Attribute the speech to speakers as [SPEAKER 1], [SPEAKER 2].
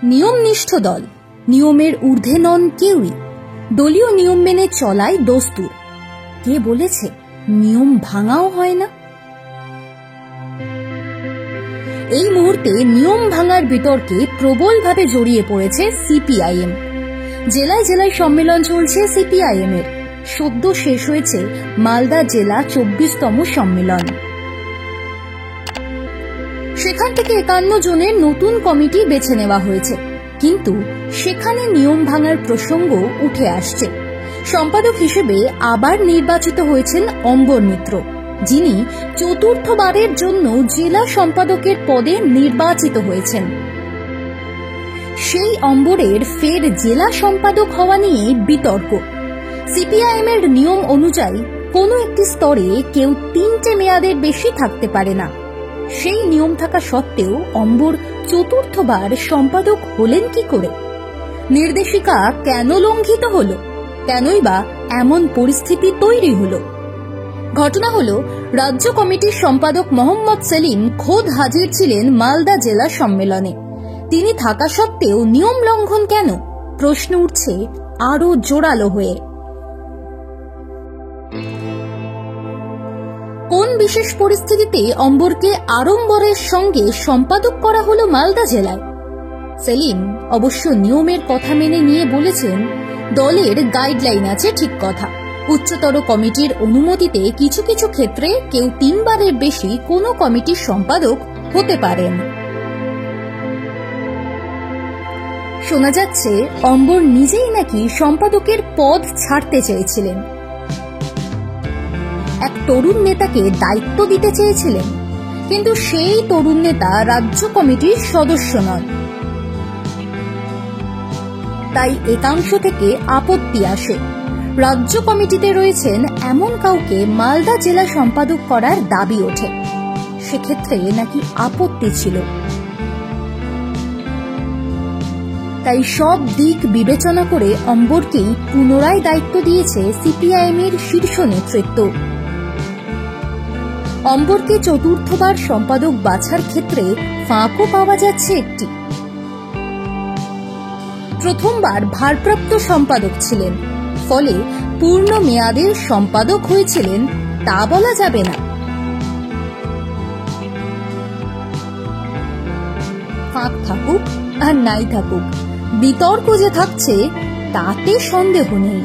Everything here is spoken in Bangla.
[SPEAKER 1] নিয়মনিষ্ঠ দল, নিয়মের ঊর্ধ্বে নন কেউই, দলীয় নিয়ম মেনে চলাই দস্তুর। কে বলেছে নিয়ম ভাঙাও হয় না? এই মুহূর্তে নিয়ম ভাঙার বিতর্কে প্রবলভাবে জড়িয়ে পড়েছে সিপিআইএম। জেলায় জেলায় সম্মেলন চলছে সিপিআইএম এর। সদ্য শেষ হয়েছে মালদা জেলা 24তম সম্মেলন। সেখান থেকে 51 জনের নতুন কমিটি বেছে নেওয়া হয়েছে, কিন্তু সেখানে নিয়ম ভাঙার প্রসঙ্গ উঠে আসছে। সম্পাদক হিসেবে আবার নির্বাচিত হয়েছেন অম্বর মিত্র, যিনি চতুর্থবারের জন্য জেলা সম্পাদকের পদে নির্বাচিত হয়েছেন। সেই অম্বরের ফের জেলা সম্পাদক হওয়া নিয়ে বিতর্ক। সিপিআইএম এর নিয়ম অনুযায়ী কোনো একটি স্তরে কেউ 3টে মেয়াদের বেশি থাকতে পারে না। সেই নিয়ম থাকা সত্ত্বেও অম্বর চতুর্থবার সম্পাদক হলেন কি করে? নির্দেশিকা কেন লঙ্ঘিত হলো? কেনই বা এমন পরিস্থিতি তৈরি হলো? ঘটনা হলো, রাজ্য কমিটির সম্পাদক মোহাম্মদ সেলিম খোদ হাজির ছিলেন মালদা জেলা সম্মেলনে। তিনি থাকা সত্ত্বেও নিয়ম লঙ্ঘন কেন? প্রশ্ন উঠছে আরো জোরালো হয়ে। কোন বিশেষ পরিস্থিতিতে অম্বরকে আড়ম্বরের সঙ্গে সম্পাদক করা হলো মালদা জেলায়? সেলিম অবশ্য নিয়মের কথা মেনে নিয়ে বলেছেন, দলের গাইডলাইন আছে ঠিক কথা, উচ্চতর কমিটির অনুমতিতে কিছু কিছু ক্ষেত্রে কেউ 3 বারের বেশি কোনো কমিটির সম্পাদক হতে পারেন। শোনা যাচ্ছে অম্বর নিজেই নাকি সম্পাদকের পদ ছাড়তে চেয়েছিলেন। এক তরুণ নেতাকে দায়িত্ব দিতে চেয়েছিলেন, কিন্তু সেই তরুণ নেতা রাজ্য কমিটির সদস্য নন। তাই একাংশ থেকে আপত্তি আসে। রাজ্য কমিটিতে রয়েছেন এমন কাউকে মালদা জেলা সম্পাদক করার দাবি ওঠে। সেক্ষেত্রে নাকি আপত্তি ছিল। তাই সব দিক বিবেচনা করে অম্বরকেই পুনরায় দায়িত্ব দিয়েছে সিপিআইএম এর শীর্ষ নেতৃত্ব। অম্বরকে চতুর্থবার সম্পাদক বাছার ক্ষেত্রে ফাঁকও পাওয়া যাচ্ছে একটি। প্রথমবার ভারপ্রাপ্ত সম্পাদক ছিলেন, ফলে পূর্ণ মেয়াদের সম্পাদক হয়েছিলেন তা বলা যাবে না। ফাঁক থাকুক আর নাই থাকুক, বিতর্ক যে থাকছে তাতে সন্দেহ নেই।